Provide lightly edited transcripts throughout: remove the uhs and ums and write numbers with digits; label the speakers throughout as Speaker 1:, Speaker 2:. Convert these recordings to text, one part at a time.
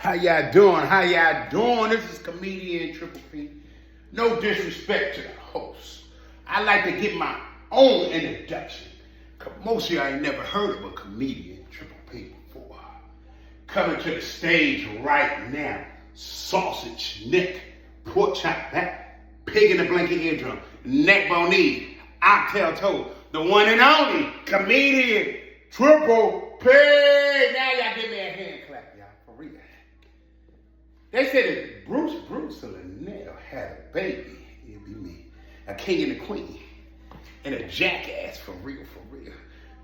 Speaker 1: How y'all doing? How y'all doing? This is comedian Triple P. No disrespect to the host. I like to get my own introduction. Cause most of y'all ain't never heard of a comedian Triple P before. Coming to the stage right now, sausage, neck, pork chop back, pig in the blanket eardrum, neck bone knee, oxtail toe, the one and only comedian Triple P. Now y'all give me a hand clap, y'all, for real. They said if Bruce or Linnell had a baby, it'd be me. A king and a queen. And a jackass, for real, for real.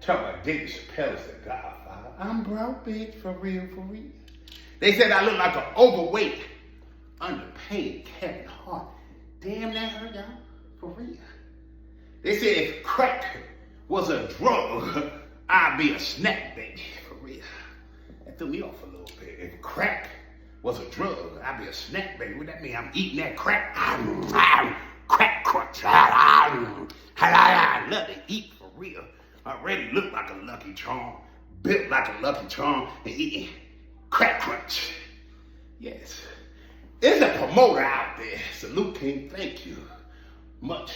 Speaker 1: Talking about David Chappelle as the Godfather. I'm broke, bitch, for real, for real. They said I look like an overweight, underpaid Kevin Hart. Damn, that hurt y'all, for real. They said if crack was a drug, I'd be a snack baby, for real. That threw me off a little bit. If crack was a drug, I'd be a snack baby. What that mean? I'm eating that crack. Crack crunch. I love to eat, for real. I already look like a Lucky Charm, built like a Lucky Charm, and eating crack crunch. Yes. There's a promoter out there. Salute King, thank you. Much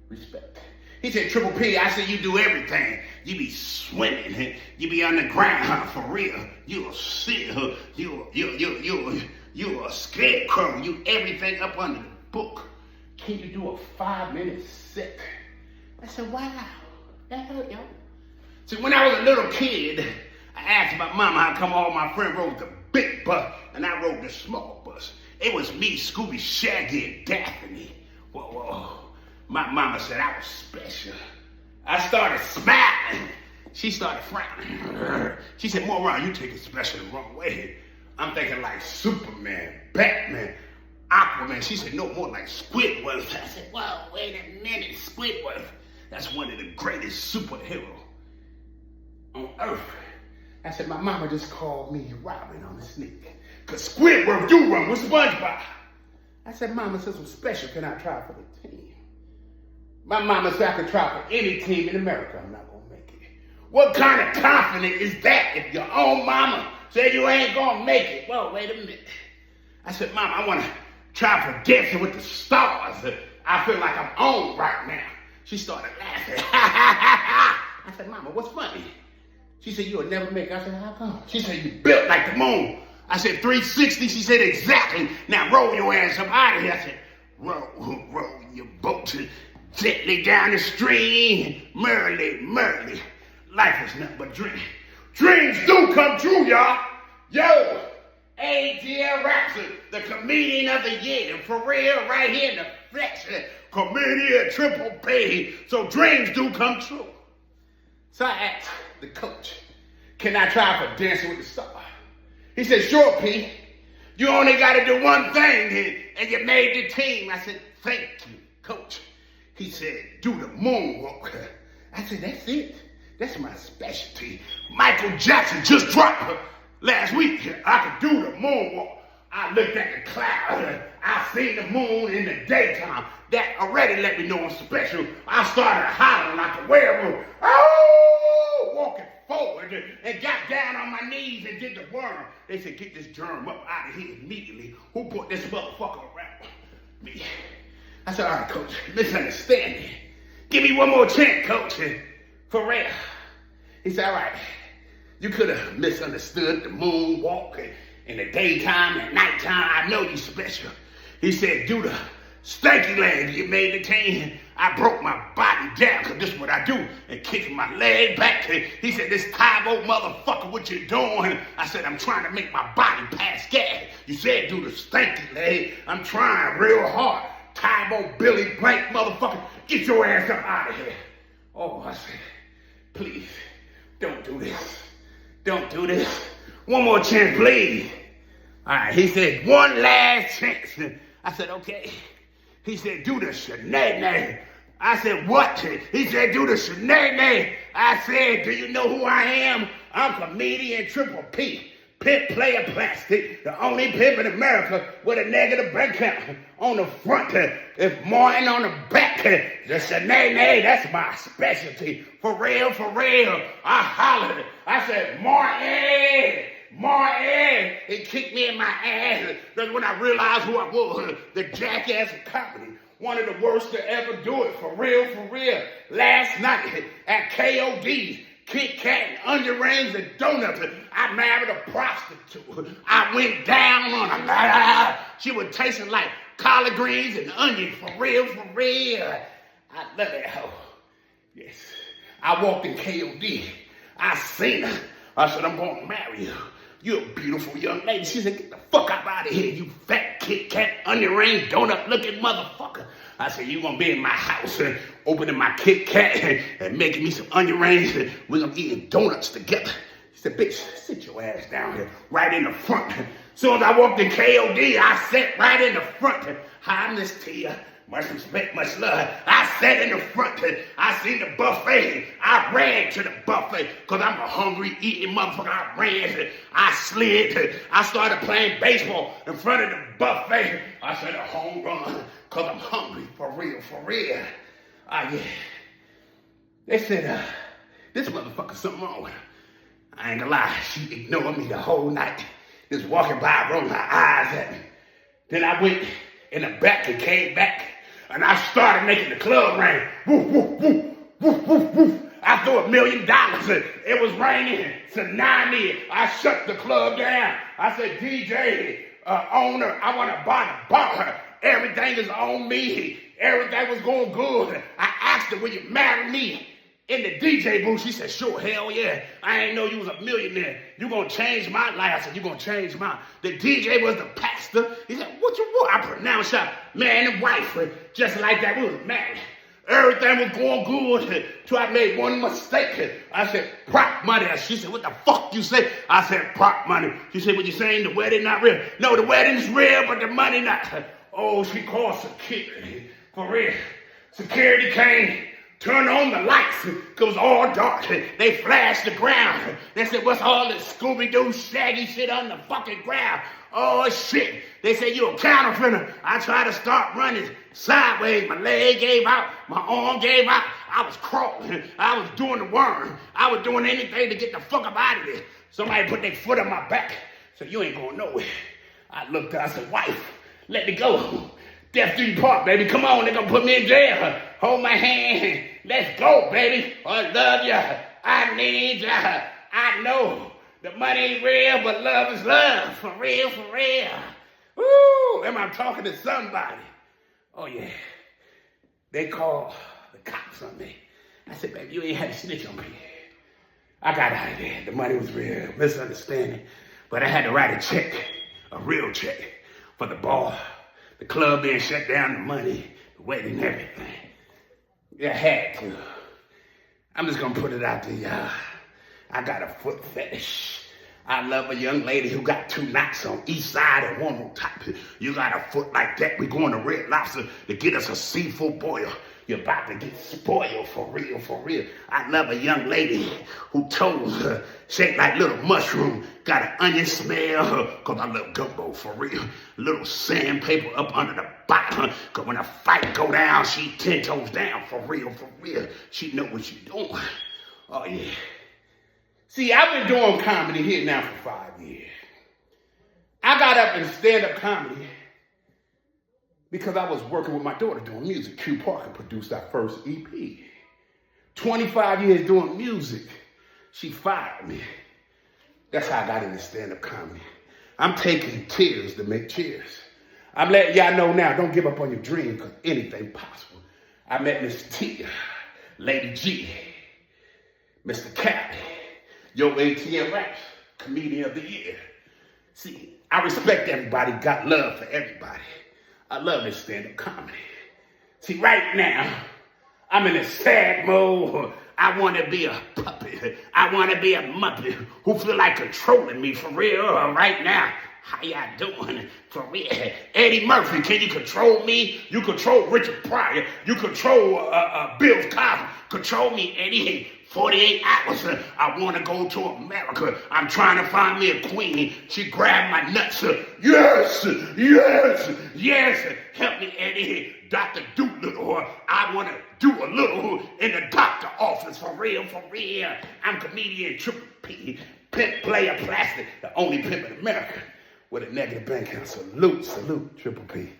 Speaker 1: respect. He said, Triple P, I said you do everything. You be swimming, you be underground, for real. You a seal, you a scarecrow, you everything up under the book. Can you do a 5-minute set? I said, wow, that hurt, y'all. See, when I was a little kid, I asked my mama how come all my friends rode the big bus and I rode the small bus. It was me, Scooby, Shaggy, and Daphne. Whoa. My mama said I was special. I started smiling. She started frowning. She said, Moron, you take it special the wrong way. I'm thinking like Superman, Batman, Aquaman. She said, no, more like Squidward. I said, whoa, wait a minute, Squidward. That's one of the greatest superheroes on earth. I said, my mama just called me Robin on the sneak. Cause Squidward do run with SpongeBob. I said, Mama, since I'm special, can I try for the team? My mama said I could try for any team in America. I'm not gonna make it. What kind of confidence is that if your own mama said you ain't gonna make it? Whoa, wait a minute. I said, Mama, I wanna try for Dancing with the Stars. I feel like I'm on right now. She started laughing. I said, Mama, what's funny? She said, you'll never make it. I said, how come? She said, you built like the moon. I said, 360. She said, exactly. Now roll your ass up out of here. I said, roll your boat gently down the stream. Merrily. Life is nothing but dreams. Dreams do come true, y'all. Yo, ATL Rapson, the comedian of the year. For real, right here in the flesh. Comedian Triple P. So dreams do come true. So I asked the coach, can I try for Dancing with the Stars? He said, sure, P. You only got to do one thing, and you made the team. I said, thank you, coach. He said, do the moonwalk. I said, that's it. That's my specialty. Michael Jackson just dropped last week. I could do the moonwalk. I looked at the cloud. I seen the moon in the daytime. That already let me know I'm special. I started hollering like a werewolf. Oh, walking forward and got down on my knees and did the worm. They said, get this germ up out of here immediately. Who put this motherfucker around me? I said, all right, coach, misunderstanding. Give me one more chance, coach. For real. He said, all right, you could have misunderstood the moonwalk in the daytime and nighttime. I know you special. He said, do the stanky leg. You made the team. I broke my body down, because this is what I do, and kicking my leg back. He said, this Tybo motherfucker, what you doing? I said, I'm trying to make my body pass gas. You said do the stanky leg. I'm trying real hard. Tybo Billy Blank motherfucker, get your ass up out of here. Oh, I said, please, don't do this. Don't do this. One more chance, please. All right, he said, one last chance. I said, okay. He said, do the shenanigans. I said, what? He said, do the shenanigans. I said, do you know who I am? I'm comedian Triple P. Pimp player plastic. The only pimp in America with a negative bank account. On the front, if Martin on the back. The shenanigans, that's my specialty. For real, I hollered. I said, Martin, Martin, he kicked me in my ass. That's when I realized who I was, the jackass of comedy. One of the worst to ever do it, for real, for real. Last night at KOD's, Kit Kat and onion rings and donuts, I married a prostitute. I went down on her. She was tasting like collard greens and onions, for real, for real. I love that hoe. Yes. I walked in KOD. I seen her. I said, I'm going to marry you. You're a beautiful young lady. She said, get the fuck out of here, you fat Kit Kat, onion ring, donut looking motherfucker. I said, you gonna be in my house opening my Kit Kat and making me some onion rings. We're gonna be eating donuts together. She said, bitch, sit your ass down here, right in the front. Soon as I walked in KOD, I sat right in the front. Hi, Miss Tia. Much respect, much love. I sat in the front. I seen the buffet. I ran to the buffet because I'm a hungry, eating motherfucker. I ran. I slid. I started playing baseball in front of the buffet. I said a home run because I'm hungry. For real, for real. Yeah. They said, this motherfucker something wrong with her. I ain't gonna lie. She ignored me the whole night. Just walking by, rolling her eyes at me. Then I went in the back and came back. And I started making the club rain. Woof, woof, woof, woof, woof, woof. I threw $1 million. It was raining. Tsunami. I shut the club down. I said, DJ, owner, I want to buy the bar. Everything is on me. Everything was going good. I asked her, will you marry me? In the DJ booth, she said, sure, hell yeah. I ain't know you was a millionaire. You gonna change my life. I said, you gonna change mine. The DJ was the pastor. He said, what you want? I pronounced out man and wife. Just like that, we was married. Everything was going good till I made one mistake. I said, prop money. She said, what the fuck you say? I said, prop money. She said, what you saying, the wedding not real? No, the wedding's real, but the money not. Oh, she called security. For real. Security came. Turn on the lights. It was all dark. They flashed the ground. They said, what's all this Scooby-Doo shaggy shit on the fucking ground? Oh, shit. They said, you a counterfeiter. I tried to start running sideways. My leg gave out. My arm gave out. I was crawling. I was doing the worm. I was doing anything to get the fuck up out of there. Somebody put their foot on my back. So you ain't going nowhere. I looked up. I said, wife, let me go. Death Street Park, baby. Come on, they're gonna put me in jail. Hold my hand. Let's go, baby. I love you. I need you. I know the money ain't real, but love is love. For real, for real. Woo! Am I talking to somebody? Oh, yeah. They called the cops on me. I said, baby, you ain't had to snitch on me. I got out of there. The money was real. Misunderstanding. But I had to write a check, a real check, for the bar. The club being shut down, the money, the wedding, everything. I had to. I'm just gonna put it out to y'all. I got a foot fetish. I love a young lady who got 2 knots on each side and 1 on top. You got a foot like that, we going to Red Lobster to get us a seafood boil. You're about to get spoiled, for real, for real. I love a young lady who toes shaped like little mushroom, got an onion smell, cause I love gumbo, for real. Little sandpaper up under the bottom, cause when a fight go down, she 10 toes down, for real, for real. She know what she doing. Oh yeah. See, I've been doing comedy here now for 5 years. I got up in stand-up comedy because I was working with my daughter doing music. Q Parker produced our first EP. 25 years doing music. She fired me. That's how I got into stand-up comedy. I'm taking tears to make cheers. I'm letting y'all know now, don't give up on your dream because anything possible. I met Miss Tia, Lady G, Mr. Cat, Yo ATM Raps, Comedian of the Year. See, I respect everybody, got love for everybody. I love this stand-up comedy. See, right now, I'm in a sad mode. I want to be a puppet. I want to be a muppet who feel like controlling me for real right now. How y'all doing? For real. Eddie Murphy, can you control me? You control Richard Pryor. You control Bill Cosby. Control me, Eddie. 48 hours. I want to go to America. I'm trying to find me a queen. She grabbed my nuts. Yes, yes, yes. Help me, Eddie. Dr. Doolittle. I want to do a little in the doctor office. For real, for real. I'm comedian Triple P. Pimp Player Plastic, the only pimp in America with a negative bank account. Salute, Triple P.